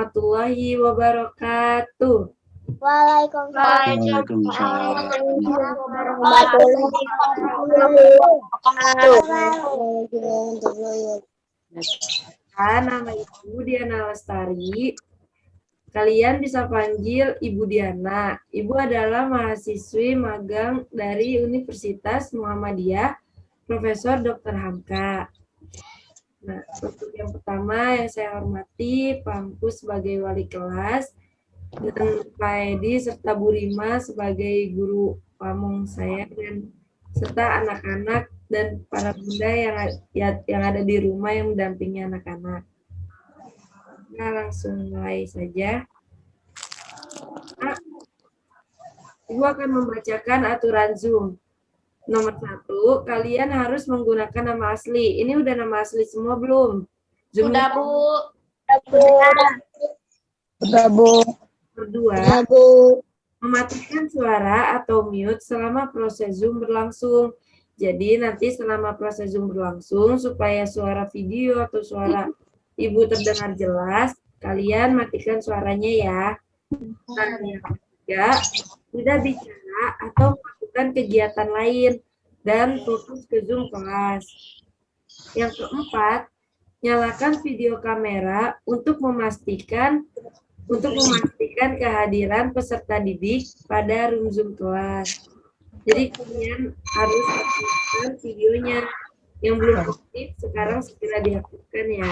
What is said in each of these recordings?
warahmatullahi wabarakatuh. Waalaikumsalam. Nama Ibu Diana Lestari. Kalian bisa panggil Ibu Diana. Ibu adalah mahasiswi magang dari Universitas Muhammadiyah, Profesor Dr. Hamka. Nah, untuk yang pertama yang saya hormati, Pak Ampu sebagai wali kelas, dan Pak Edi serta Bu Rima sebagai guru pamong saya, dan serta anak-anak dan para bunda yang ada di rumah yang mendampingi anak-anak. Nah, langsung mulai saja. Nah, Ibu akan membacakan aturan Zoom. Nomor 1, kalian harus menggunakan nama asli. Ini udah nama asli semua belum? Sudah, Bu. Sudah, Bu. Nomor 2, mematikan suara atau mute selama proses Zoom berlangsung. Jadi nanti selama proses Zoom berlangsung, supaya suara video atau suara Ibu terdengar jelas, kalian matikan suaranya ya. Nah, yang ketiga, tidak bicara atau melakukan kegiatan lain dan fokus ke Zoom kelas. Yang keempat, nyalakan video kamera untuk memastikan kehadiran peserta didik pada room Zoom kelas. Jadi kalian harus aktifkan videonya. Yang belum aktif sekarang segera diaktifkan ya.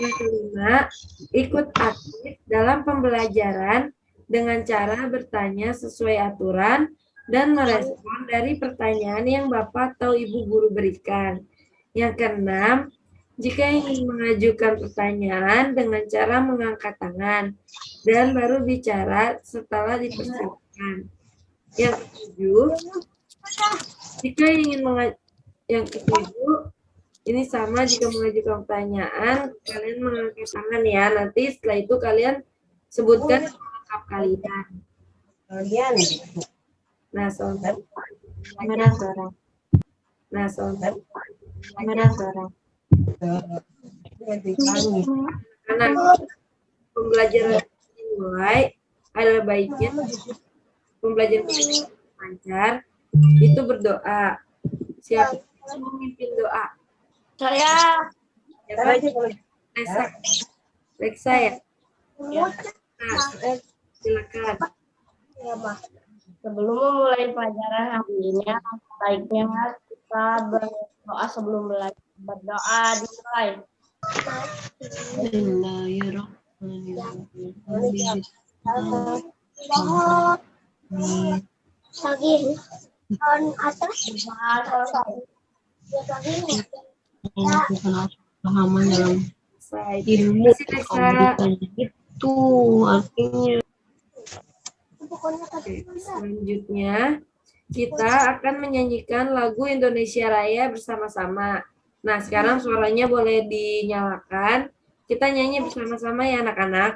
Yang kelima, ikut aktif dalam pembelajaran dengan cara bertanya sesuai aturan dan merespon dari pertanyaan yang Bapak atau Ibu guru berikan. Yang keenam, jika ingin mengajukan pertanyaan dengan cara mengangkat tangan dan baru bicara setelah dipersilakan. Yang ketujuh, ini sama jika mengajukan pertanyaan, kalian mengangkat tangan ya. Nanti setelah itu kalian sebutkan lengkap kalian. Nah, soalnya. Karena pembelajaran dimulai, ada baiknya pembelajaran lancar itu berdoa. Siapa yang memimpin doa? Saya. Leksa ya? Nah, silakan. Sebelum memulai pelajaran hari ini, baiknya kita berdoa sebelum berdoa dimulai. Pemahaman dalam ilmu itu artinya. Selanjutnya kita akan menyanyikan lagu Indonesia Raya bersama-sama. Nah, sekarang suaranya boleh dinyalakan. Kita nyanyi bersama-sama ya anak-anak.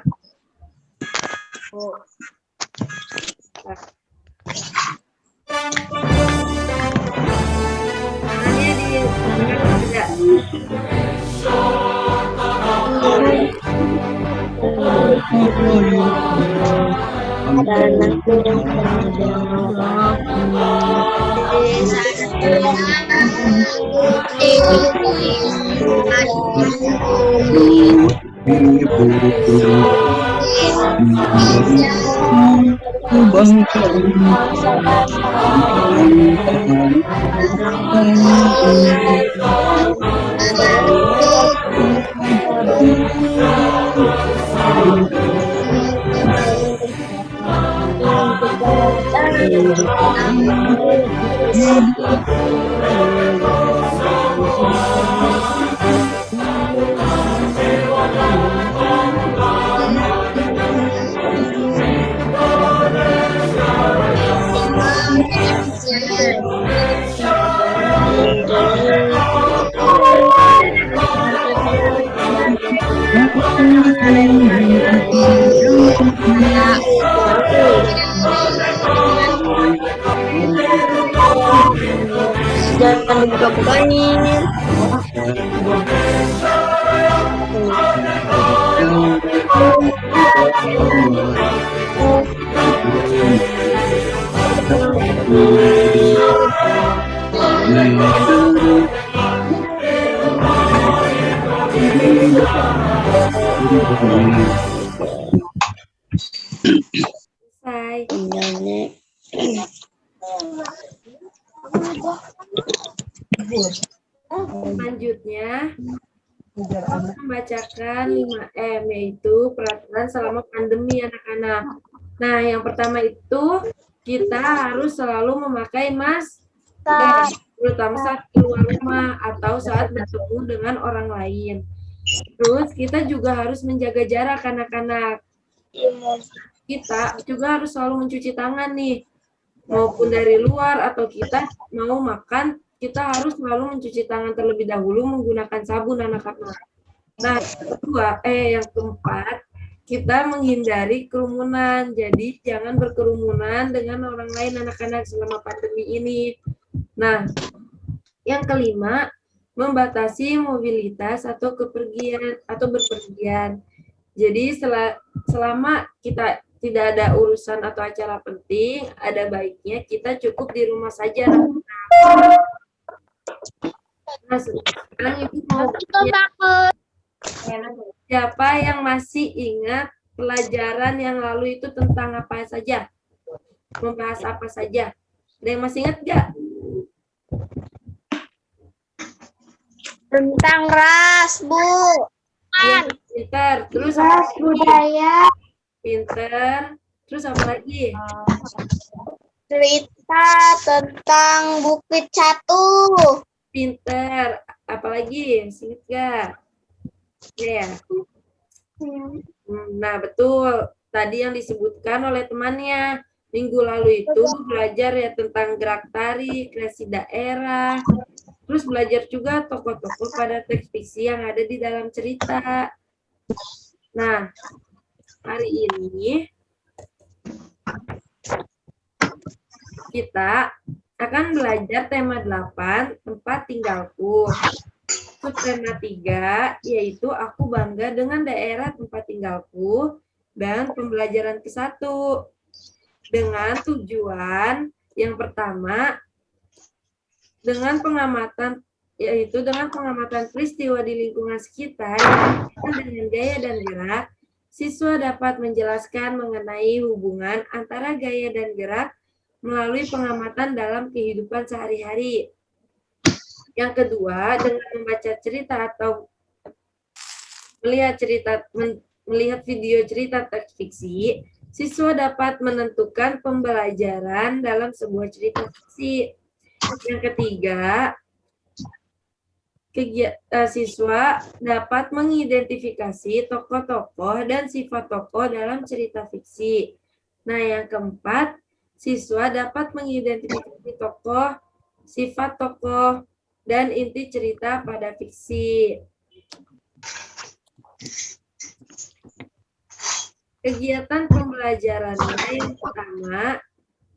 Jangan dibuka-bukain. Selesai. Selanjutnya, membacakan 5M, yaitu peraturan selama pandemi anak-anak. Nah, yang pertama itu kita harus selalu memakai masker, terutama saat keluar rumah atau saat bertemu dengan orang lain. Terus kita juga harus menjaga jarak anak-anak. Kita juga harus selalu mencuci tangan nih, maupun dari luar atau kita mau makan, kita harus selalu mencuci tangan terlebih dahulu menggunakan sabun anak-anak. Nah, yang keempat, kita menghindari kerumunan. Jadi jangan berkerumunan dengan orang lain anak-anak selama pandemi ini. Nah, yang kelima, membatasi mobilitas atau kepergian atau berpergian. Jadi selama kita tidak ada urusan atau acara penting, ada baiknya kita cukup di rumah saja. Nah, sekarang Ibu mau siapa yang masih ingat pelajaran yang lalu itu tentang apa saja? Membahas apa saja? Ada yang masih ingat nggak? Tentang ras, Bu. Ya, pinter. Terus Ras apa lagi? budaya. Pinter. Terus apa lagi? Cerita tentang Bukit Catu. Pinter. Apalagi? Ingat gak? Ya. Nah, betul. Tadi yang disebutkan oleh temannya. Minggu lalu itu belajar ya tentang gerak tari, kreasi daerah. Terus belajar juga tokoh-tokoh pada teks fiksi yang ada di dalam cerita. Nah, hari ini kita akan belajar tema 8, tempat tinggalku. Subtema 3, yaitu aku bangga dengan daerah tempat tinggalku, dan pembelajaran ke-1. Dengan tujuan yang pertama, dengan pengamatan peristiwa di lingkungan sekitar dengan gaya dan gerak, siswa dapat menjelaskan mengenai hubungan antara gaya dan gerak melalui pengamatan dalam kehidupan sehari-hari. Yang kedua, dengan membaca cerita atau melihat video cerita teks fiksi, siswa dapat menentukan pembelajaran dalam sebuah cerita fiksi. Yang ketiga, siswa dapat mengidentifikasi tokoh-tokoh dan sifat tokoh dalam cerita fiksi. Nah, yang keempat, siswa dapat mengidentifikasi tokoh, sifat tokoh, dan inti cerita pada fiksi. Kegiatan pembelajarannya yang pertama,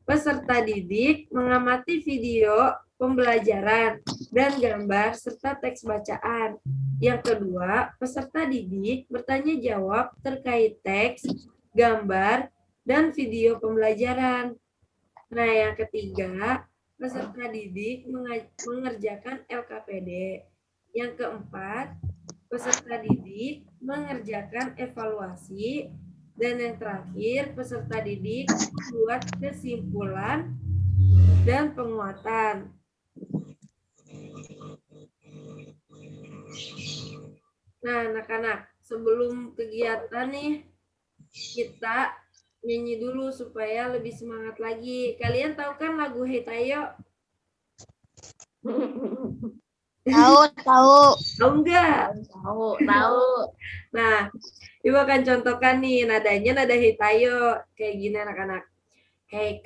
peserta didik mengamati video pembelajaran dan gambar serta teks bacaan. Yang kedua, peserta didik bertanya jawab terkait teks, gambar, dan video pembelajaran. Nah, yang ketiga, peserta didik mengerjakan LKPD. Yang keempat, peserta didik mengerjakan evaluasi. Dan yang terakhir, peserta didik membuat kesimpulan dan penguatan. Nah, anak-anak, sebelum kegiatan nih, kita nyanyi dulu supaya lebih semangat lagi. Kalian tahu kan lagu Hey Tayo? Tahu. Tahu enggak? Tahu. Nah, Ibu akan contohkan nih, nadanya nada Hey Tayo. Kayak gini anak-anak. Hey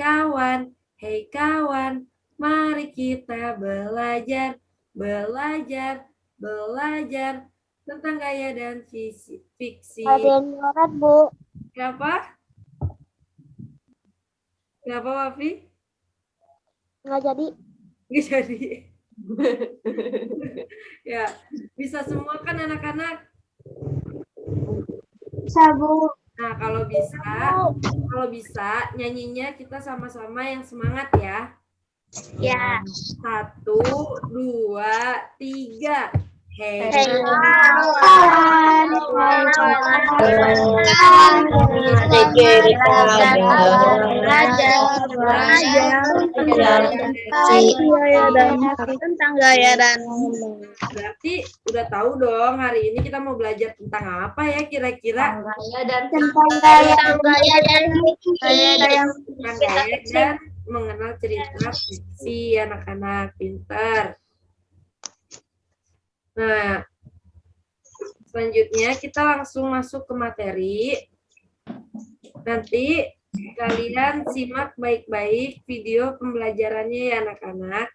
kawan, mari kita belajar tentang gaya dan fiksi. Ada yang nyoret, Bu. Kenapa? Kenapa, Wafi? Nggak jadi. Nggak jadi. Ya, bisa semua kan anak-anak? Bisa, Bu. Nah, kalau bisa nyanyinya kita sama-sama yang semangat ya. Ya. 1, 2, 3. Hey. Tentang gaya dan Berarti udah tahu dong hari ini kita mau belajar tentang apa ya kira-kira? tentang gaya Tentang gaya dan mengenal cerita fiksi anak-anak pintar. Nah, selanjutnya kita langsung masuk ke materi. Nanti kalian simak baik-baik video pembelajarannya ya anak-anak.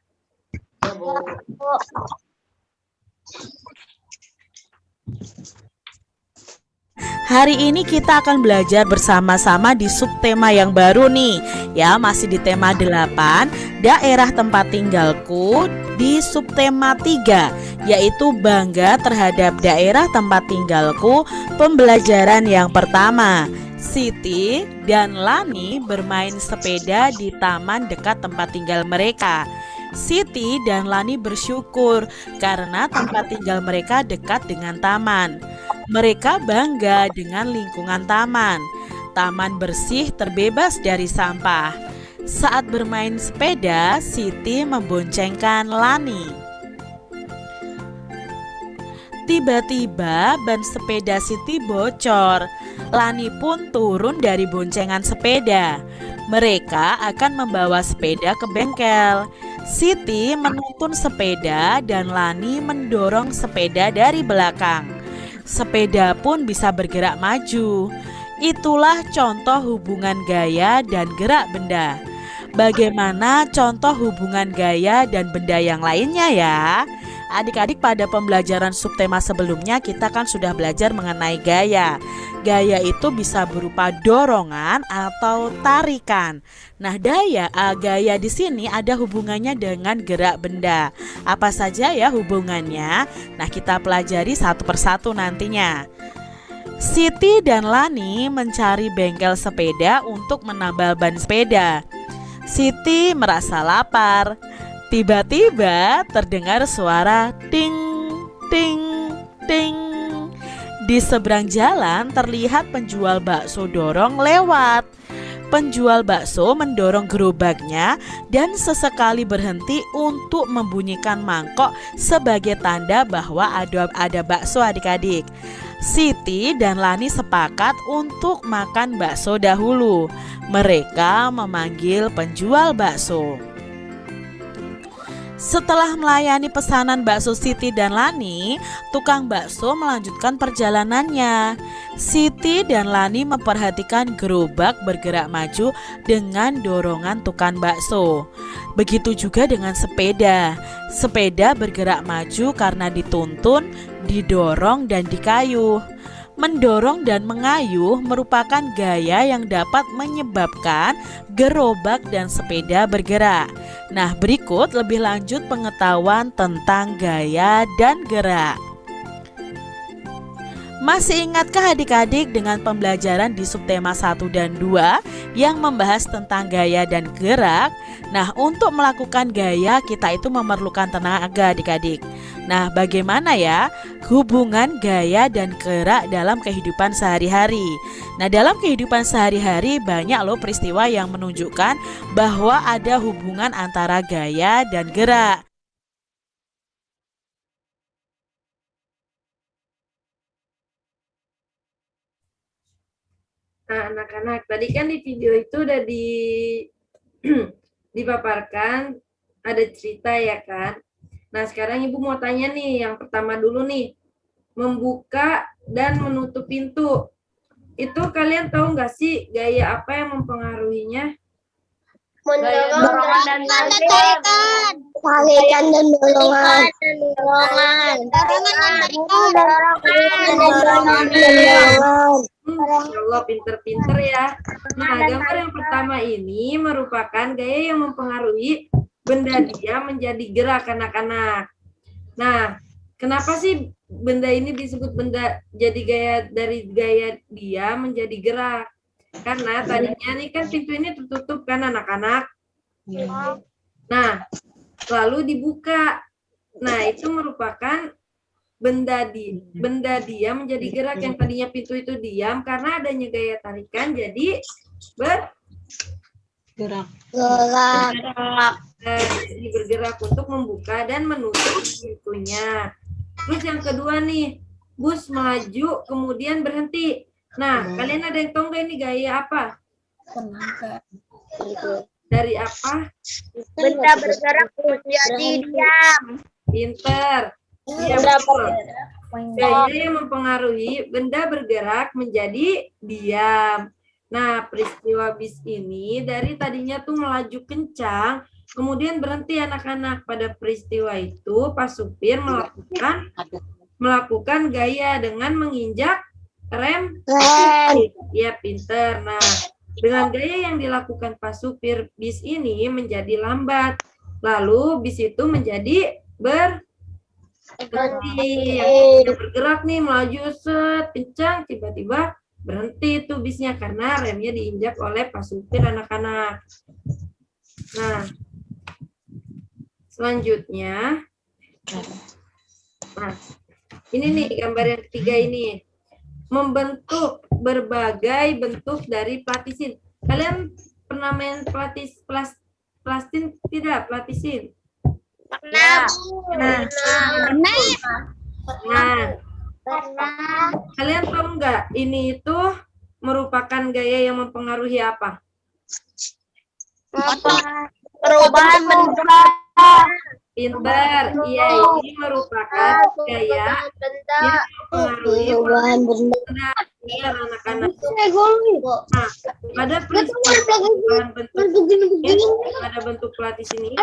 Hari ini kita akan belajar bersama-sama di subtema yang baru nih. Ya, masih di tema 8, daerah tempat tinggalku, di subtema 3, yaitu bangga terhadap daerah tempat tinggalku, pembelajaran yang pertama. Siti dan Lani bermain sepeda di taman dekat tempat tinggal mereka. Siti dan Lani bersyukur karena tempat tinggal mereka dekat dengan taman. Mereka bangga dengan lingkungan taman. Taman bersih, terbebas dari sampah. Saat bermain sepeda, Siti memboncengkan Lani. Tiba-tiba ban sepeda Siti bocor. Lani pun turun dari boncengan sepeda. Mereka akan membawa sepeda ke bengkel. Siti menuntun sepeda dan Lani mendorong sepeda dari belakang. Sepeda pun bisa bergerak maju. Itulah contoh hubungan gaya dan gerak benda. Bagaimana contoh hubungan gaya dan benda yang lainnya ya? Adik-adik, pada pembelajaran subtema sebelumnya kita kan sudah belajar mengenai gaya. Gaya itu bisa berupa dorongan atau tarikan. Nah, gaya di sini ada hubungannya dengan gerak benda. Apa saja ya hubungannya? Nah, kita pelajari satu persatu nantinya. Siti dan Lani mencari bengkel sepeda untuk menambal ban sepeda. Siti merasa lapar. Tiba-tiba terdengar suara ting, ting, ting. Di seberang jalan terlihat penjual bakso dorong lewat. Penjual bakso mendorong gerobaknya dan sesekali berhenti untuk membunyikan mangkok sebagai tanda bahwa ada bakso adik-adik. Siti dan Lani sepakat untuk makan bakso dahulu. Mereka memanggil penjual bakso. Setelah melayani pesanan bakso Siti dan Lani, tukang bakso melanjutkan perjalanannya. Siti dan Lani memperhatikan gerobak bergerak maju dengan dorongan tukang bakso. Begitu juga dengan sepeda. Sepeda bergerak maju karena dituntun, didorong, dan dikayuh. Mendorong dan mengayuh merupakan gaya yang dapat menyebabkan gerobak dan sepeda bergerak. Nah, berikut lebih lanjut pengetahuan tentang gaya dan gerak. Masih ingatkah adik-adik dengan pembelajaran di subtema 1 dan 2 yang membahas tentang gaya dan gerak? Nah, untuk melakukan gaya kita itu memerlukan tenaga adik-adik. Nah, bagaimana ya hubungan gaya dan gerak dalam kehidupan sehari-hari? Nah, dalam kehidupan sehari-hari banyak loh peristiwa yang menunjukkan bahwa ada hubungan antara gaya dan gerak. Nah, anak-anak, tadi kan di video itu udah dipaparkan, ada cerita ya kan? Nah, sekarang Ibu mau tanya nih, yang pertama dulu nih, membuka dan menutup pintu. Itu kalian tahu nggak sih gaya apa yang mempengaruhinya? dorongan dan tarikan. Tarikan dan dorongan. Insya Allah pinter-pinter ya. Nah, gambar yang pertama ini merupakan gaya yang mempengaruhi benda dia menjadi gerak anak-anak. Nah, kenapa sih benda ini disebut benda jadi dari gaya dia menjadi gerak? Karena tadinya nih kan pintu ini tertutup kan anak-anak. Nah, lalu dibuka. Nah, itu merupakan benda dia menjadi gerak. Yang tadinya pintu itu diam karena adanya gaya tarikan jadi Gerak. jadi bergerak untuk membuka dan menutup pintunya. Terus yang kedua nih, bus melaju kemudian berhenti. Nah, kalian ada yang tahu nggak ini gaya apa? Dari apa? Benda bergerak menjadi diam. Pinter. Iya, betul. Gaya yang mempengaruhi benda bergerak menjadi diam. Nah, peristiwa bis ini dari tadinya tuh melaju kencang, kemudian berhenti anak-anak. Pada peristiwa itu, Pak supir melakukan gaya dengan menginjak rem. Ya, pinter. Nah, dengan gaya yang dilakukan Pak supir, bis ini menjadi lambat. Lalu bis itu menjadi berhenti. Yang bergerak nih melaju set kencang, tiba-tiba berhenti itu bisnya karena remnya diinjak oleh Pak supir anak-anak. Nah, selanjutnya, nah, ini nih gambar yang ketiga ini. Membentuk berbagai bentuk dari platisin. Kalian pernah main plastin tidak? Platisin? Nah, kalian tahu nggak ini itu merupakan gaya yang mempengaruhi apa? Perubahan bentuk. Pinter. Iya, ini merupakan gaya yang mempengaruhi benda anak-anak. Nah, pada perubahan bentuk pada bentuk platisin ini,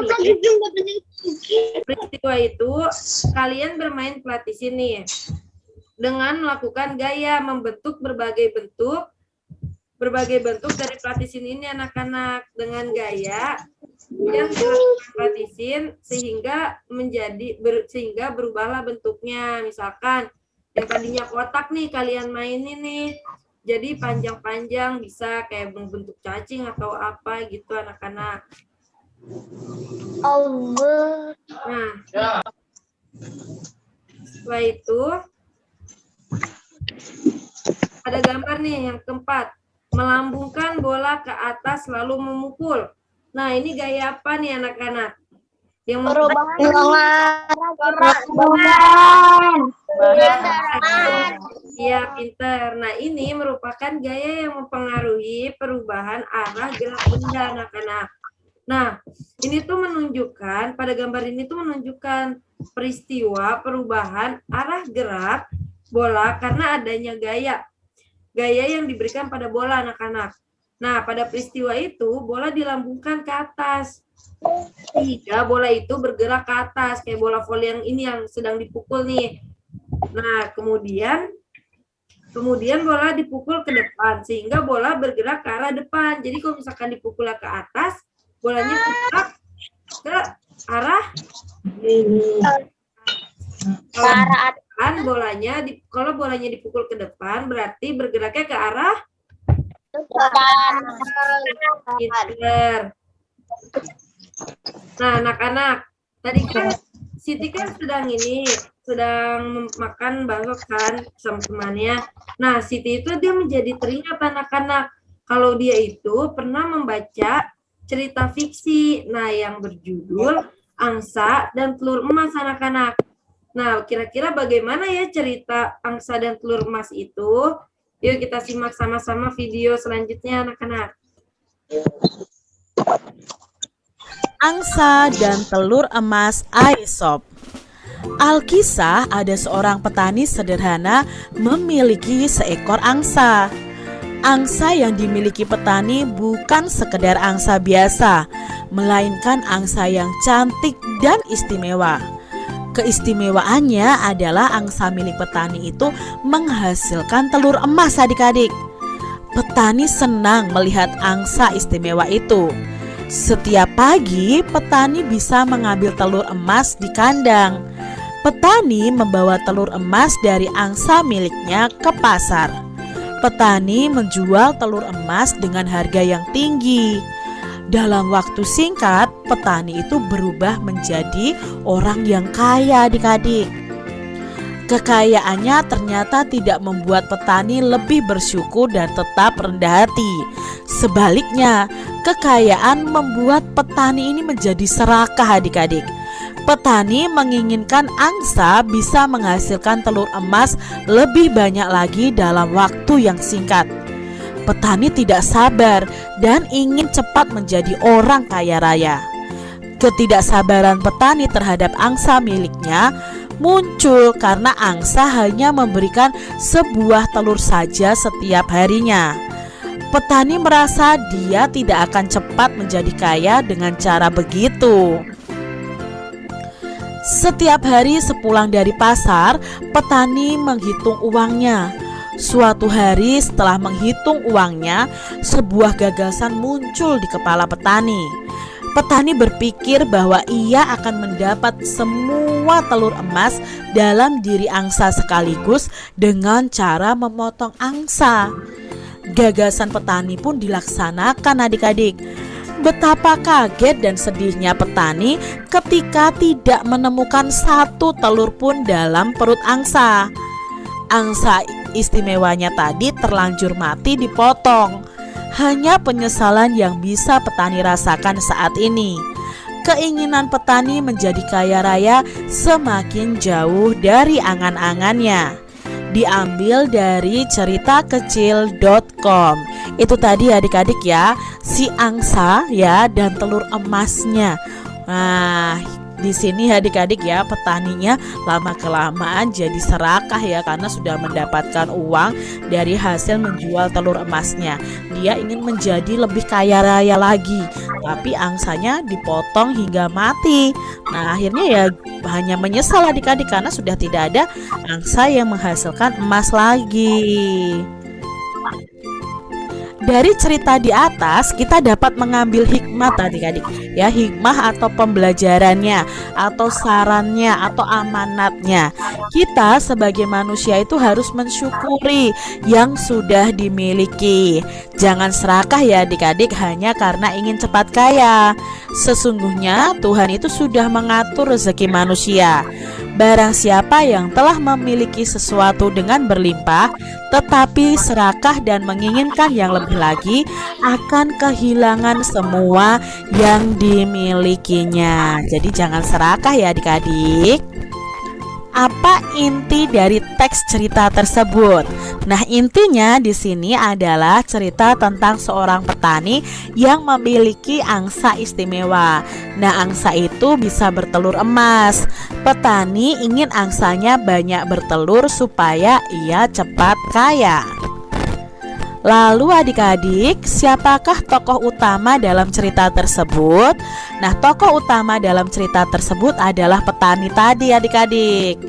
peristiwa itu kalian bermain platisin nih dengan melakukan gaya membentuk berbagai bentuk dari platisin ini anak-anak dengan gaya yang dilakukan platisin sehingga berubahlah bentuknya. Misalkan yang tadinya kotak nih kalian mainin nih jadi panjang-panjang, bisa kayak bentuk cacing atau apa gitu anak-anak. Nah, setelah itu ada gambar nih yang keempat, melambungkan bola ke atas lalu memukul. Nah, ini gaya apa nih anak-anak? Yang Iya, pinter. Nah, ini merupakan gaya yang mempengaruhi perubahan arah gerak benda anak-anak. Nah, ini tuh menunjukkan, pada gambar ini tuh menunjukkan peristiwa perubahan arah gerak bola karena adanya gaya yang diberikan pada bola anak-anak. Nah, pada peristiwa itu bola dilambungkan ke atas sehingga bola itu bergerak ke atas kayak bola voli yang ini yang sedang dipukul nih. Nah, kemudian bola dipukul ke depan sehingga bola bergerak ke arah depan. Jadi kalau misalkan dipukul ke atas, bolanya bergerak ke arah bolanya kalau bolanya dipukul ke depan berarti bergeraknya ke arah depan. Nah, anak-anak, tadi kan Siti kan sedang makan bakso kan sama temannya. Nah, Siti itu dia menjadi teringat anak-anak kalau dia itu pernah membaca cerita fiksi. Nah, yang berjudul Angsa dan Telur Emas anak-anak. Nah, kira-kira bagaimana ya cerita Angsa dan Telur Emas itu? Yuk kita simak sama-sama video selanjutnya anak-anak. Angsa dan telur emas Aesop. Alkisah, ada seorang petani sederhana memiliki seekor angsa. Angsa yang dimiliki petani bukan sekedar angsa biasa, melainkan angsa yang cantik dan istimewa. Keistimewaannya adalah angsa milik petani itu menghasilkan telur emas adik-adik. Petani senang melihat angsa istimewa itu. Setiap pagi, petani bisa mengambil telur emas di kandang. Petani membawa telur emas dari angsa miliknya ke pasar. Petani menjual telur emas dengan harga yang tinggi. Dalam waktu singkat, petani itu berubah menjadi orang yang kaya, adik-adik. Kekayaannya ternyata tidak membuat petani lebih bersyukur dan tetap rendah hati. Sebaliknya, kekayaan membuat petani ini menjadi serakah, adik-adik. Petani menginginkan angsa bisa menghasilkan telur emas lebih banyak lagi dalam waktu yang singkat. Petani tidak sabar dan ingin cepat menjadi orang kaya raya. Ketidaksabaran petani terhadap angsa miliknya muncul karena angsa hanya memberikan sebuah telur saja setiap harinya. Petani merasa dia tidak akan cepat menjadi kaya dengan cara begitu. Setiap hari sepulang dari pasar, petani menghitung uangnya. Suatu hari setelah menghitung uangnya, sebuah gagasan muncul di kepala petani. Petani berpikir bahwa ia akan mendapat semua telur emas dalam diri angsa sekaligus dengan cara memotong angsa. Gagasan petani pun dilaksanakan, adik-adik. Betapa kaget dan sedihnya petani ketika tidak menemukan satu telur pun dalam perut angsa. Angsa istimewanya tadi terlanjur mati dipotong. Hanya penyesalan yang bisa petani rasakan saat ini. Keinginan petani menjadi kaya raya semakin jauh dari angan-angannya. Diambil dari ceritakecil.com. Itu tadi adik-adik ya, si angsa ya dan telur emasnya. Nah, di sini adik-adik ya, petaninya lama-kelamaan jadi serakah ya karena sudah mendapatkan uang dari hasil menjual telur emasnya. Dia ingin menjadi lebih kaya raya lagi, tapi angsanya dipotong hingga mati. Nah, akhirnya ya hanya menyesal adik-adik karena sudah tidak ada angsa yang menghasilkan emas lagi. Dari cerita di atas kita dapat mengambil hikmah adik-adik ya, hikmah atau pembelajarannya atau sarannya atau amanatnya. Kita sebagai manusia itu harus mensyukuri yang sudah dimiliki. Jangan serakah ya adik-adik hanya karena ingin cepat kaya. Sesungguhnya Tuhan itu sudah mengatur rezeki manusia. Barang siapa yang telah memiliki sesuatu dengan berlimpah tetapi serakah dan menginginkan yang lebih lagi, akan kehilangan semua yang dimilikinya. Jadi jangan serakah ya adik-adik. Apa inti dari teks cerita tersebut? Nah, intinya di sini adalah cerita tentang seorang petani yang memiliki angsa istimewa. Nah, angsa itu bisa bertelur emas. Petani ingin angsanya banyak bertelur supaya ia cepat kaya. Lalu adik-adik, siapakah tokoh utama dalam cerita tersebut? Nah, tokoh utama dalam cerita tersebut adalah petani tadi adik-adik.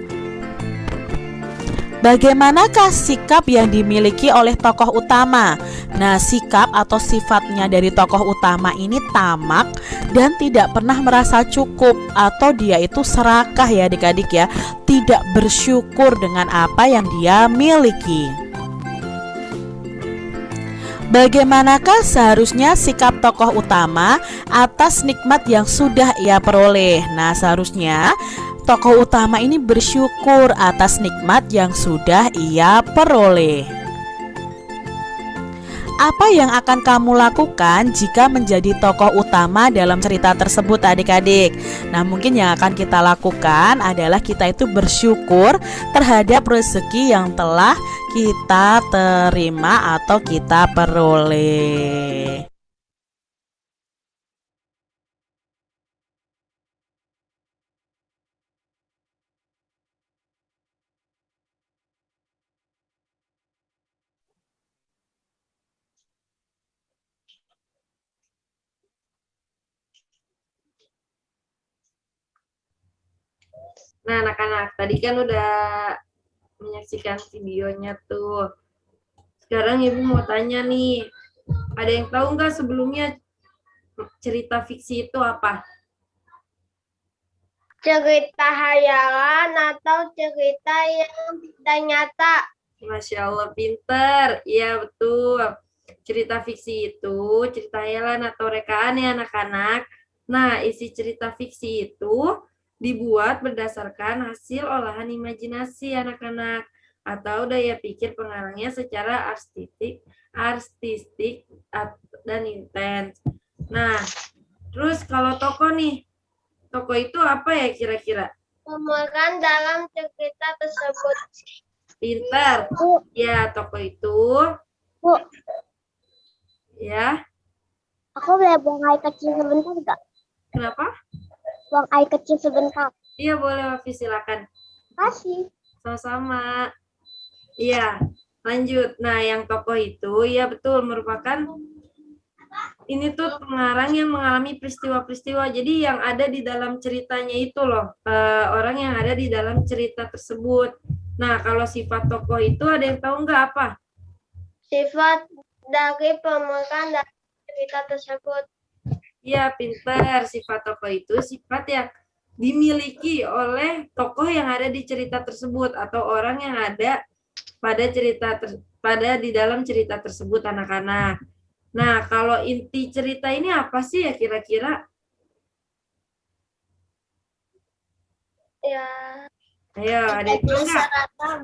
Bagaimanakah sikap yang dimiliki oleh tokoh utama? Nah, sikap atau sifatnya dari tokoh utama ini tamak dan tidak pernah merasa cukup atau dia itu serakah ya adik-adik ya, tidak bersyukur dengan apa yang dia miliki. Bagaimanakah seharusnya sikap tokoh utama atas nikmat yang sudah ia peroleh? Nah, seharusnya tokoh utama ini bersyukur atas nikmat yang sudah ia peroleh. Apa yang akan kamu lakukan jika menjadi tokoh utama dalam cerita tersebut adik-adik? Nah, mungkin yang akan kita lakukan adalah kita itu bersyukur terhadap rezeki yang telah kita terima atau kita peroleh. Nah, anak-anak, tadi kan udah menyaksikan videonya tuh. Sekarang Ibu mau tanya nih, ada yang tahu nggak sebelumnya cerita fiksi itu apa? Cerita hayalan atau cerita yang tidak nyata. Masya Allah, pinter. Iya, betul. Cerita fiksi itu cerita hayalan atau rekaan ya anak-anak. Nah, isi cerita fiksi itu dibuat berdasarkan hasil olahan imajinasi anak-anak atau daya pikir pengarangnya secara artistik dan intens. Nah, terus kalau tokoh nih, tokoh itu apa ya kira-kira? Pemeran dalam cerita tersebut. Pintar. Ya, tokoh itu Bu, ya. aku boleh buang air kecil sebentar enggak? Kenapa? Buang air kecil sebentar. Iya, boleh, Wafi, silakan. Kasih. Sama-sama. Iya, lanjut. Nah, yang tokoh itu, ya betul, merupakan ini tuh pengarang yang mengalami peristiwa-peristiwa. Jadi yang ada di dalam ceritanya itu loh, orang yang ada di dalam cerita tersebut. Nah, kalau sifat tokoh itu ada yang tahu nggak apa? Sifat dari pemeran dalam cerita tersebut. Iya, pintar. Sifat tokoh itu sifat yang dimiliki oleh tokoh yang ada di cerita tersebut atau orang yang ada pada di dalam cerita tersebut anak-anak. Nah, kalau inti cerita ini apa sih ya kira-kira? Ya. Ayo, ada yang tahu nggak?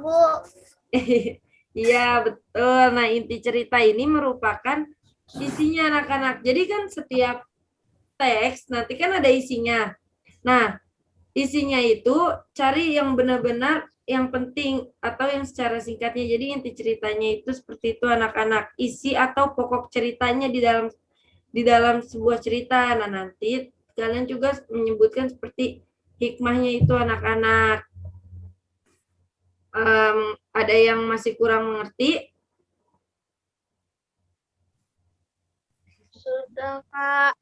Bu. Iya, betul. Nah, inti cerita ini merupakan isinya anak-anak. Jadi kan setiap teks nanti kan ada isinya. Nah, isinya itu cari yang benar-benar yang penting atau yang secara singkatnya. Jadi inti ceritanya itu seperti itu anak-anak. Isi atau pokok ceritanya di dalam sebuah cerita. Nah, nanti kalian juga menyebutkan seperti hikmahnya itu anak-anak. Ada yang masih kurang mengerti? Sudah, Kak.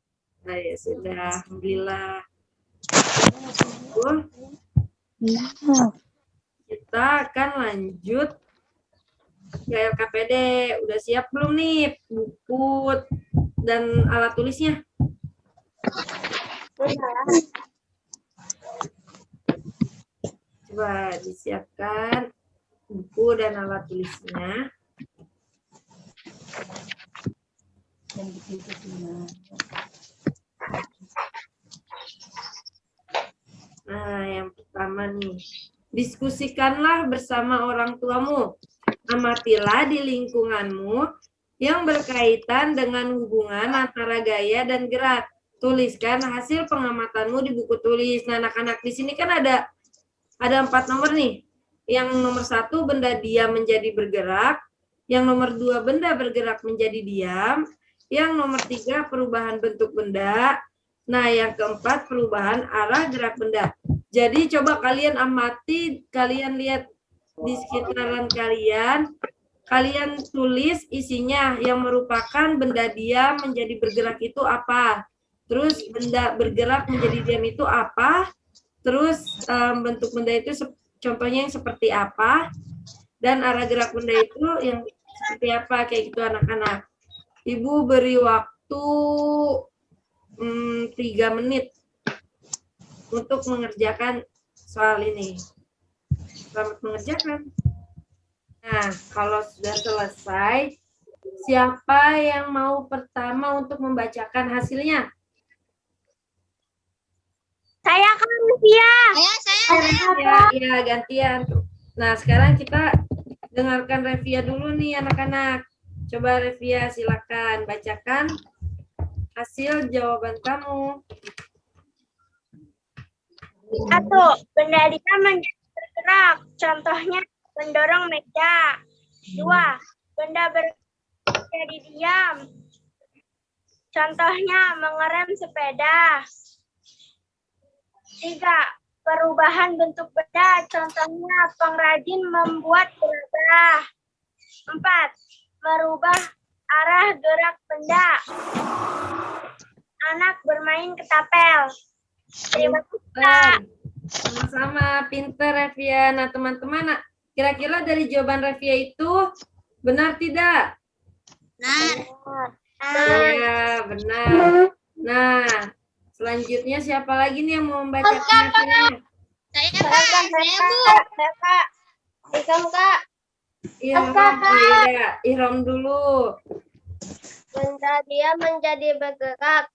Nah, ya sudah, alhamdulillah. Kita akan lanjut ke LKPD. Udah siap belum nih buku dan alat tulisnya? Coba disiapkan buku dan alat tulisnya. Nah, yang pertama nih, diskusikanlah bersama orang tuamu. Amatilah di lingkunganmu yang berkaitan dengan hubungan antara gaya dan gerak. Tuliskan hasil pengamatanmu di buku tulis. Nah, anak-anak di sini kan ada 4 nomor nih. Yang nomor 1 benda diam menjadi bergerak. Yang nomor 2 benda bergerak menjadi diam. Yang nomor 3 perubahan bentuk benda. Nah, yang keempat perubahan arah gerak benda. Jadi coba kalian amati, kalian lihat di sekitaran kalian, kalian tulis isinya yang merupakan benda diam menjadi bergerak itu apa. Terus benda bergerak menjadi diam itu apa. Terus bentuk benda itu contohnya yang seperti apa. Dan arah gerak benda itu yang seperti apa, kayak gitu anak-anak. Ibu beri waktu 3 menit untuk mengerjakan soal ini. Selamat mengerjakan. Nah, kalau sudah selesai, siapa yang mau pertama untuk membacakan hasilnya? Saya kan Revia. Ya, gantian. Nah, sekarang kita dengarkan Revia dulu nih anak-anak. Coba Revia silakan bacakan hasil jawaban kamu. 1. Benda diam menjadi bergerak. Contohnya mendorong meja. 2. Benda menjadi diam. Contohnya mengerem sepeda. 3. Perubahan bentuk benda. Contohnya pengrajin membuat gerabah. 4. Merubah arah gerak benda. Anak bermain ketapel. Terima kasih, Kak. Sama-sama, pinter Revia. Nah, teman-teman, kira-kira dari jawaban Revia itu benar tidak? Benar. Ya, benar. Nah, selanjutnya siapa lagi nih yang mau membacakan hasilnya? Kak. Ikam, Kak. Ihram, oh iya, Ihram dulu. Benda dia menjadi bergerak.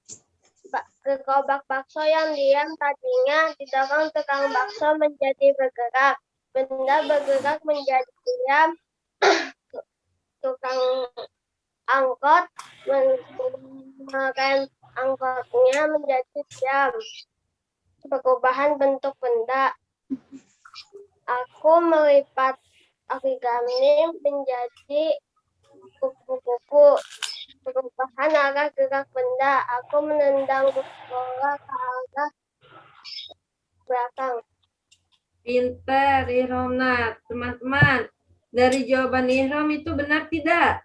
Gerobak bakso yang diam tadinya didorong tukang bakso menjadi bergerak. Benda bergerak menjadi diam. Tukang angkot mengerem angkotnya menjadi diam. Perubahan bentuk benda. Aku melipat origami menjadi kupu-kupu. Perubahan arah gerak benda. Aku menendang bola ke arah belakang. Pinter, Ihram. Nah, teman-teman, dari jawaban Ihram itu benar tidak?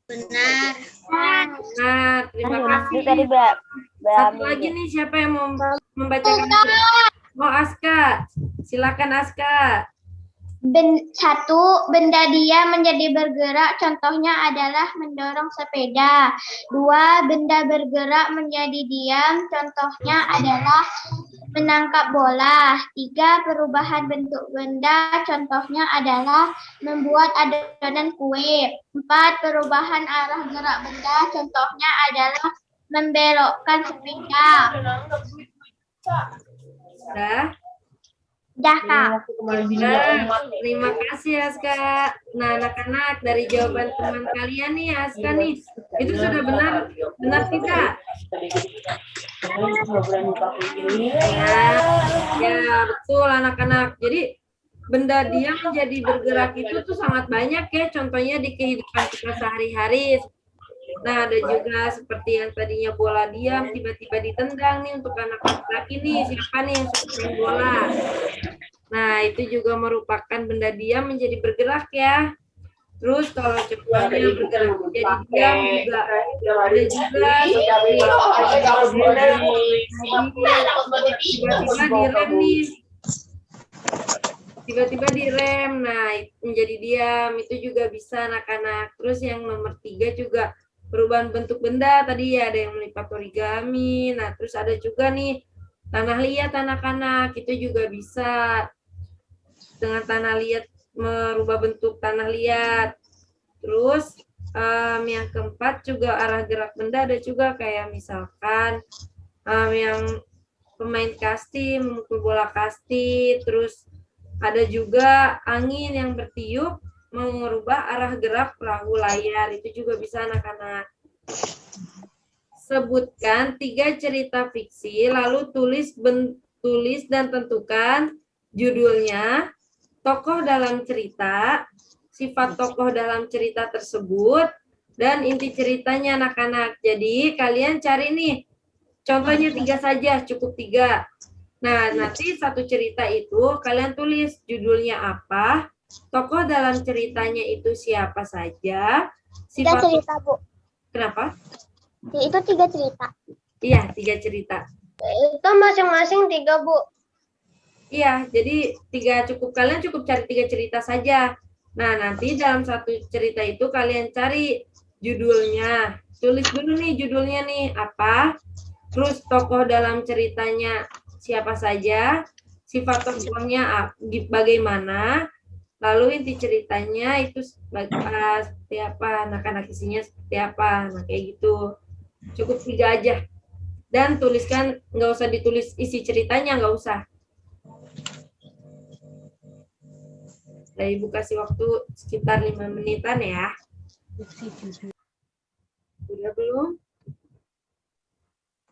Benar. Nah, terima kasih. Tadi Satu lagi nih, siapa yang mau membacakan? Oh, Aska. Silakan, Aska. Satu, benda dia menjadi bergerak, contohnya adalah mendorong sepeda. Dua, benda bergerak menjadi diam, contohnya adalah menangkap bola. Tiga, perubahan bentuk benda, contohnya adalah membuat adonan kue. Empat, perubahan arah gerak benda, contohnya adalah membelokkan sepeda. Sudah? Dah, Kak. Terima kasih, Aska. Nah, anak-anak, dari jawaban teman kalian nih, Aska nih, itu sudah benar tidak? Ya, betul anak-anak. Jadi benda diam menjadi bergerak itu tuh sangat banyak ya, contohnya di kehidupan kita sehari-hari. Nah, ada juga seperti yang tadinya bola diam tiba-tiba ditendang nih untuk anak laki-laki nih, siapa nih yang suka main bola. Nah, itu juga merupakan benda diam menjadi bergerak ya. Terus kalau contohnya bergerak menjadi diam juga ada juga tiba-tiba direm nih. Tiba-tiba direm, nah menjadi diam, itu juga bisa anak-anak. Terus yang nomor 3 juga perubahan bentuk benda, tadi ya ada yang melipat origami, nah terus ada juga nih tanah liat anak-anak, itu juga bisa dengan tanah liat merubah bentuk tanah liat. Terus yang keempat juga arah gerak benda, ada juga kayak misalkan yang pemain kasti memukul bola kasti, terus ada juga angin yang bertiup mengubah arah gerak perahu layar, itu juga bisa anak-anak. Sebutkan 3 cerita fiksi, lalu tulis dan tentukan judulnya, tokoh dalam cerita, sifat tokoh dalam cerita tersebut, dan inti ceritanya anak-anak. Jadi kalian cari nih, contohnya 3 saja, cukup 3. Nah, nanti satu cerita itu kalian tulis judulnya apa, tokoh dalam ceritanya itu siapa saja, Tiga sifat. cerita, Bu. Kenapa? Itu 3 cerita. Iya, 3 cerita. Itu masing-masing 3, Bu. Iya, jadi 3 cukup, kalian cukup cari 3 cerita saja. Nah, nanti dalam satu cerita itu kalian cari judulnya. Tulis dulu nih judulnya nih apa, terus tokoh dalam ceritanya siapa saja, sifat tokohnya bagaimana, lalu inti ceritanya itu seperti apa, anak-anak isinya seperti apa. Nah, kayak gitu. Cukup 3 aja. Dan tuliskan, nggak usah ditulis isi ceritanya, nggak usah. Saya Ibu kasih waktu sekitar 5 menitan ya. Sudah belum?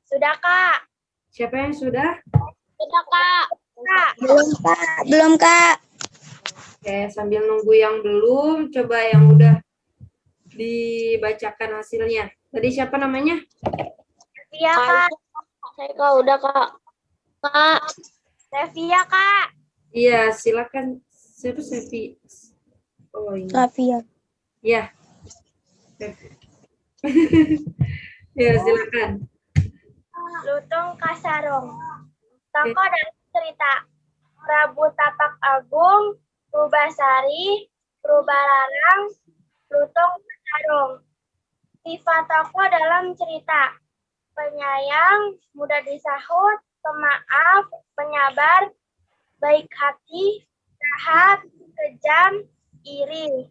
Sudah, Kak. Siapa yang sudah? Sudah, Kak. Kak. Belum, Kak. Oke, sambil nunggu yang belum, coba yang udah dibacakan hasilnya. Tadi siapa namanya? Sevia, Kak. Saya Kak, udah, Kak. Kak. Sevia, Kak. Iya, silakan. Siapa Sevi? Oh, ini. Rafia. Ya. Ya, silakan. Lutung Kasarong. Tokoh dan cerita. Prabu Tapak Agung, Rubasari, Rubalarang, Lutung Kasarong. Sifat tokoh dalam cerita. penyayang, mudah disahut, pemaaf, penyabar, baik hati, jahat, kejam, iri.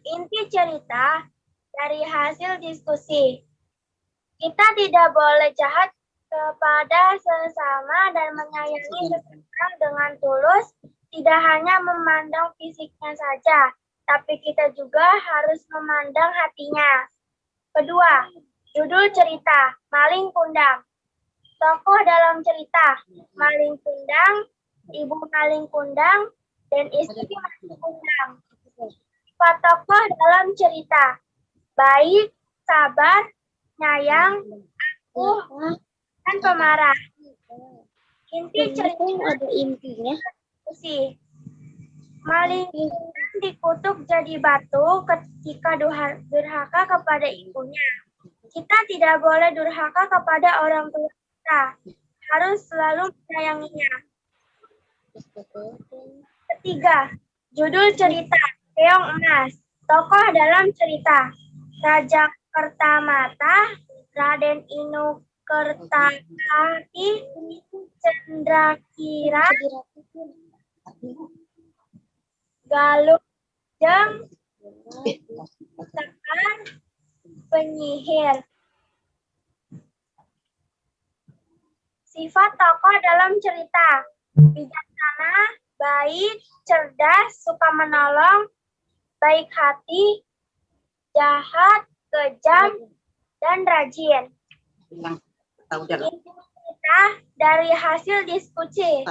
Inti cerita dari hasil diskusi. Kita tidak boleh jahat kepada sesama dan menyayangi seseorang dengan tulus, tidak hanya memandang fisiknya saja, tapi kita juga harus memandang hatinya. Kedua, judul cerita, Maling Kundang. Tokoh dalam cerita, Maling Kundang, Ibu Maling Kundang, dan istri Maling Kundang. Sifat tokoh dalam cerita, baik, sabar, nyayang, angkuh, dan pemarah. Inti cerita Ada intinya. diskusi. Maling Kundang dikutuk jadi batu ketika durhaka kepada ibunya. Kita tidak boleh durhaka kepada orang tua kita. Harus selalu menyayanginya. Ketiga, judul cerita, Keong Emas. Tokoh dalam cerita, Raja Kertamata, Raden Inu Kertapati, Cendrakira, Galujeng, Sekar, penyihir. Sifat tokoh dalam cerita, bijaksana, baik, cerdas, suka menolong, baik hati, jahat, kejam, dan rajin. Inti cerita dari hasil diskusi.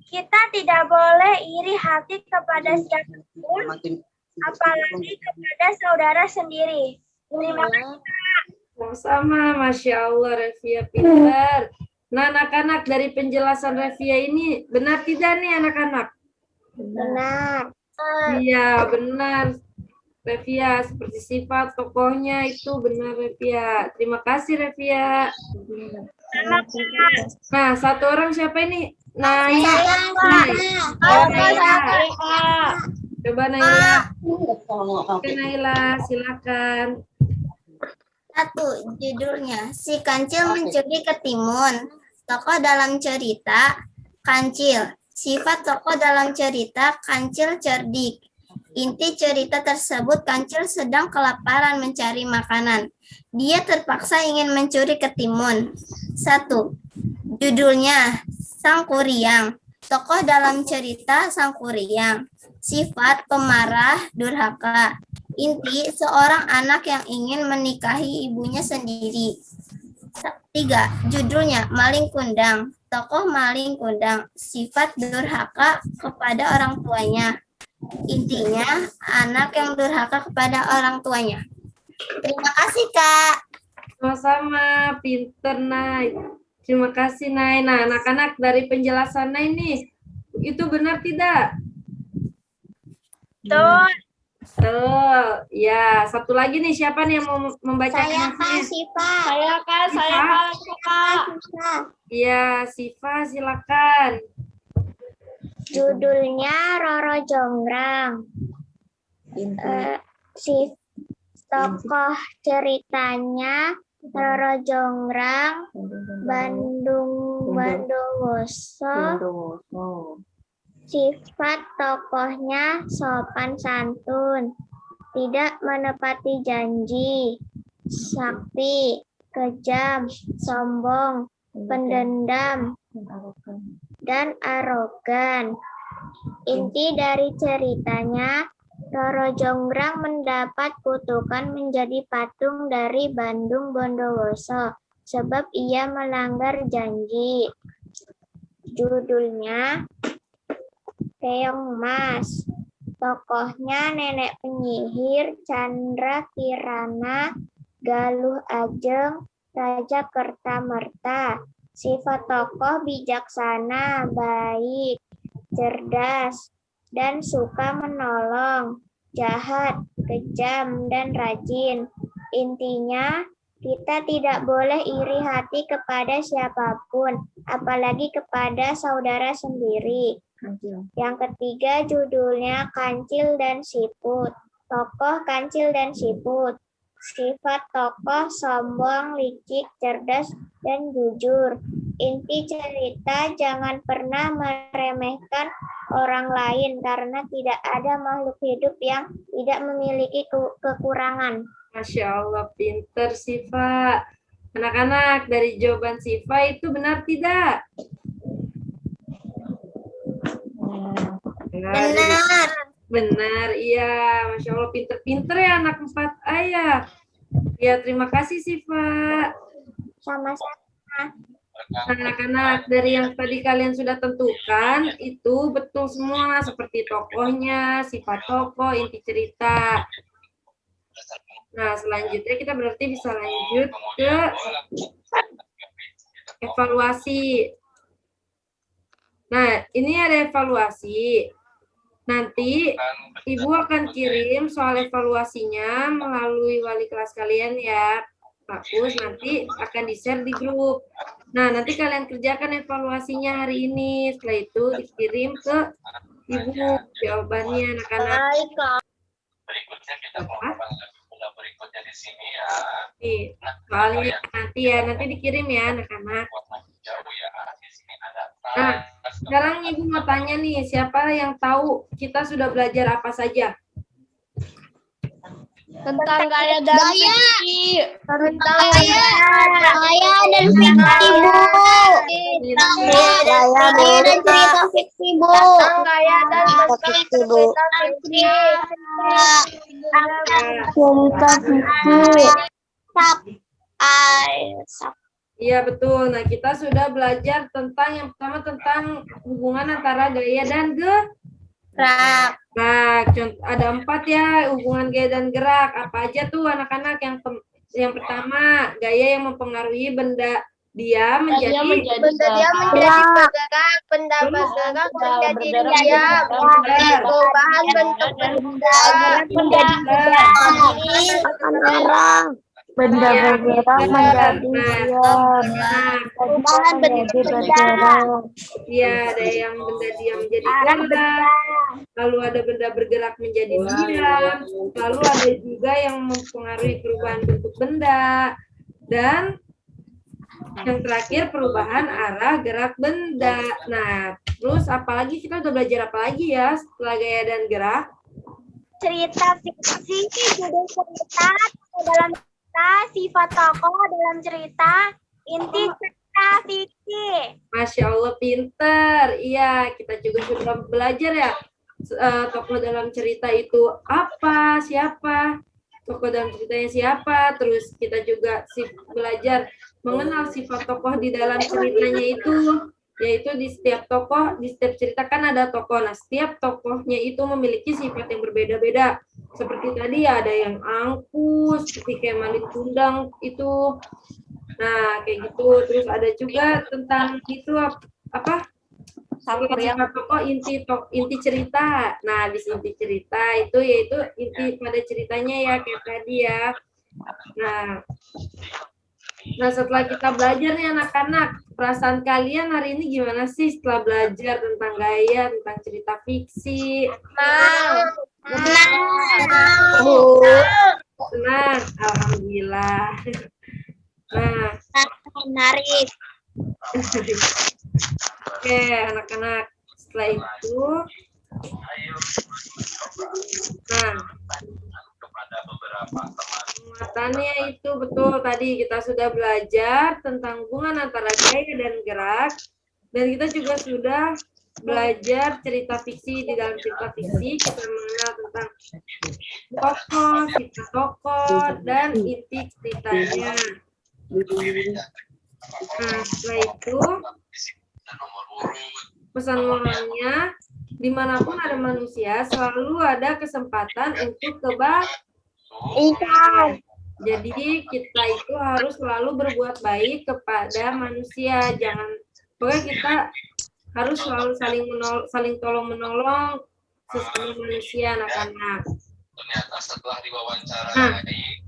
Kita tidak boleh iri hati kepada siapapun, apalagi kepada saudara sendiri. Terima kasih. Sama-sama, Masya Allah, Revia pintar. Nah, anak-anak, dari penjelasan Revia ini, benar tidak nih anak-anak? Benar. Iya, benar. Revia, seperti sifat tokohnya itu benar, Revia. Terima kasih, Revia. Nah, satu orang siapa ini? Naila. Coba Naila. Oke, Naila, silakan. 1. Judulnya, Si Kancil Mencuri Ketimun. Tokoh dalam cerita, Kancil. Sifat tokoh dalam cerita, Kancil cerdik. Inti cerita tersebut, Kancil sedang kelaparan mencari makanan. Dia terpaksa ingin mencuri ketimun. 1. Judulnya, Sang Kuryang. Tokoh dalam cerita, Sang Kuryang. Sifat pemarah, durhaka. Inti, seorang anak yang ingin menikahi ibunya sendiri. 3. Judulnya, Maling Kundang. Tokoh Maling Kundang. Sifat durhaka kepada orang tuanya. Intinya, anak yang durhaka kepada orang tuanya. Terima kasih, Kak. Sama-sama, pinter, Nay. Terima kasih, Nay. Nah, anak-anak, dari penjelasan Nay nih, itu benar tidak? Tuh, Ya, satu lagi nih, siapa nih yang mau membacakan hasilnya? Sipa. saya Kak. Iya, Siva, silakan. Judulnya Roro Jonggrang. Si tokoh ceritanya Roro Jonggrang, Bandung Bondowoso. Sifat tokohnya sopan santun, tidak menepati janji, sakti, kejam, sombong, pendendam, dan arogan. Inti dari ceritanya, Roro Jonggrang mendapat kutukan menjadi patung dari Bandung Bondowoso sebab ia melanggar janji. Judulnya Keong Mas. Tokohnya nenek penyihir Chandra Kirana, Galuh Ajeng, Raja Kertamerta. Sifat tokoh bijaksana, baik, cerdas, dan suka menolong, jahat, kejam, dan rajin. Intinya, kita tidak boleh iri hati kepada siapapun, apalagi kepada saudara sendiri. Yang ketiga judulnya Kancil dan Siput. Tokoh Kancil dan Siput. Sifat tokoh sombong, licik, cerdas, dan jujur. Inti cerita, jangan pernah meremehkan orang lain karena tidak ada makhluk hidup yang tidak memiliki kekurangan. Masya Allah, pinter Siva. Anak-anak, dari jawaban Siva itu benar tidak? Benar. Benar, iya. Masya Allah, pinter-pinter ya anak 4A ya. Ya, terima kasih Siva. Sama-sama. Anak-anak, dari yang tadi kalian sudah tentukan, itu betul semua. Seperti tokohnya, sifat tokoh, inti cerita. Nah, selanjutnya kita berarti bisa lanjut ke evaluasi. Nah, ini ada evaluasi. Nanti Ibu akan kirim soal evaluasinya melalui wali kelas kalian ya. Pak Pus nanti akan di-share di grup. Nah, nanti kalian kerjakan evaluasinya hari ini. Setelah itu dikirim ke Ibu jawabannya anak-anak. Berikutnya kita mau bunda berikutnya di sini ya. Nih, soalnya nanti ya, nanti dikirim ya anak-anak. Jauh ya, di sini ada. Nah, sekarang Ibu mau tanya nih, siapa yang tahu kita sudah belajar apa saja? Tentang gaya dan fiksi. Tentang Gaya dan fiksi, Bu. Gaya dan cerita fiksi, Bu. gaya dan Fiksi, Bu. cerita fiksi. Iya betul. Nah, kita sudah belajar tentang yang pertama tentang hubungan antara gaya dan gerak. Nah, ada 4 ya hubungan gaya dan gerak. Apa aja tuh anak-anak? Yang pertama, gaya yang mempengaruhi benda diam menjadi Benda dia menjadi bergerak, benda bergerak menjadi diam, perubahan bentuk benda menjadi Orang. benda bergerak menjadi diam, perubahan bentuk benda. Iya, ada yang benda diam menjadi gerak. Lalu ada benda bergerak menjadi diam. Lalu ada juga yang mempengaruhi perubahan bentuk benda. Dan yang terakhir perubahan arah gerak benda. Nah, terus apalagi kita udah belajar apa lagi ya setelah gaya dan gerak? Cerita fiksi, judul cerita dalam cerita, sifat tokoh dalam cerita, inti cerita fiksi. Masya Allah, pinter. Iya, kita juga sudah belajar ya. Tokoh dalam cerita itu apa, siapa, tokoh dalam ceritanya siapa, terus kita juga belajar mengenal sifat tokoh di dalam ceritanya itu, yaitu di setiap tokoh, di setiap cerita kan ada tokoh, nah setiap tokohnya itu memiliki sifat yang berbeda-beda, seperti tadi ada yang angkus, seperti kayak Malin Kundang itu, nah kayak gitu, terus ada juga tentang itu apa? Sifat tokoh inti cerita. Nah, di inti cerita itu yaitu inti pada ceritanya ya kayak tadi ya. Nah, setelah kita belajar nih anak-anak, perasaan kalian hari ini gimana sih setelah belajar tentang gaya, tentang cerita fiksi? Senang, alhamdulillah. Nah, Menarik. Oke, anak-anak. Setelah itu, nah, penguatannya itu betul tadi kita sudah belajar tentang hubungan antara gaya dan gerak, dan kita juga sudah belajar cerita fiksi. Di dalam cerita fiksi kita mengenal tentang tokoh, sifat tokoh, dan inti ceritanya. Nah, setelah itu pesan moralnya, dimanapun ada manusia selalu ada kesempatan untuk kebaikan. Jadi kita itu harus selalu berbuat baik kepada manusia. Pokoknya kita harus selalu saling tolong menolong sesama manusia, anak-anak. Nah,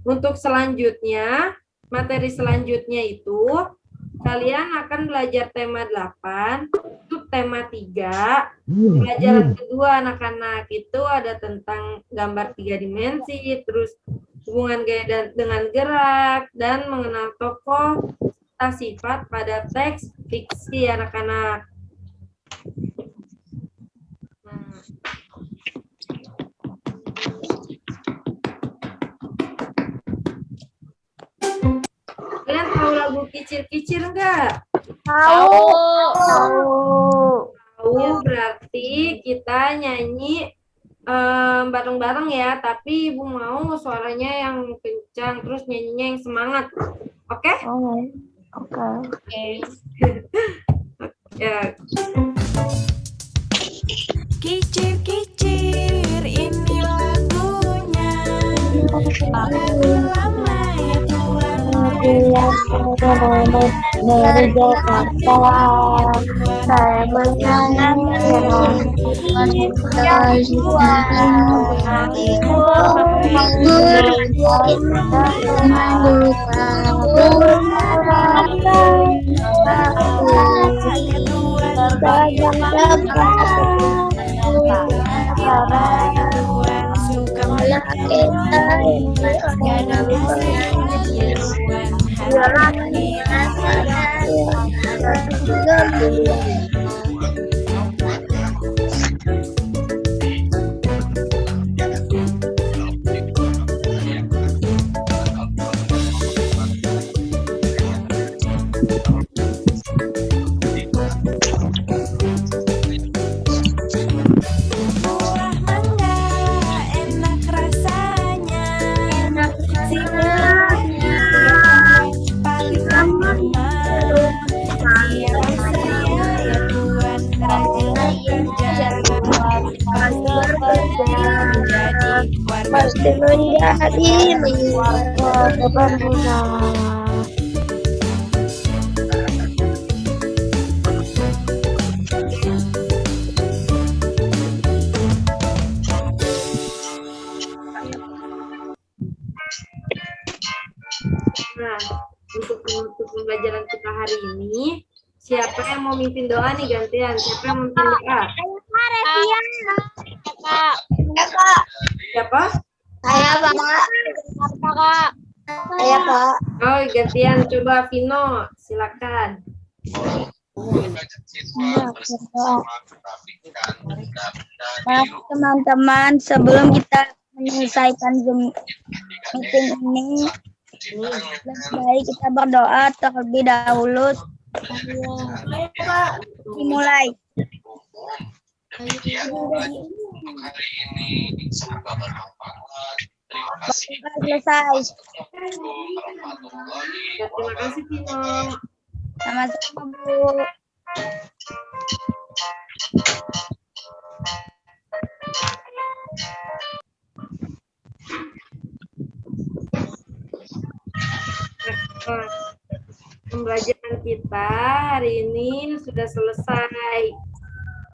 untuk selanjutnya, materi selanjutnya itu kalian akan belajar tema 8, tema 3. Pelajaran kedua anak-anak itu ada tentang gambar 3 dimensi, terus hubungan gaya dengan gerak, dan mengenal tokoh serta sifat pada teks fiksi anak-anak. Kalian tahu lagu Kicir-Kicir enggak? Tahu. Tahu, berarti kita nyanyi bareng-bareng ya, tapi Ibu mau suaranya yang kencang, terus nyanyinya yang semangat. Oke? Oke. Ya. Kicir-kicir ini lagunya. Aku lama ya Tuhan. Dari Jakarta, saya menyanyi Buah mangga enak rasanya. Si buahnya paling teman. Siapa saya ya Tuhan Raja pasti menjadi warga berguna. Nah, untuk menutup pembelajaran kita hari ini, siapa yang mau mimpin doa nih gantian? Siapa yang mau mimpin doa? Siapa? Saya Pak. Saya Pak. Oh, gantian. Coba Vino, silakan. Teman-teman, sebelum kita menyelesaikan Zoom meeting ini, baik kita berdoa terlebih dahulu. Dimulai. Hari ini semoga bermanfaat. Terima kasih. Selesai. Ya, terima kasih Vino. Sama-sama, Bu. Pembelajaran kita hari ini sudah selesai.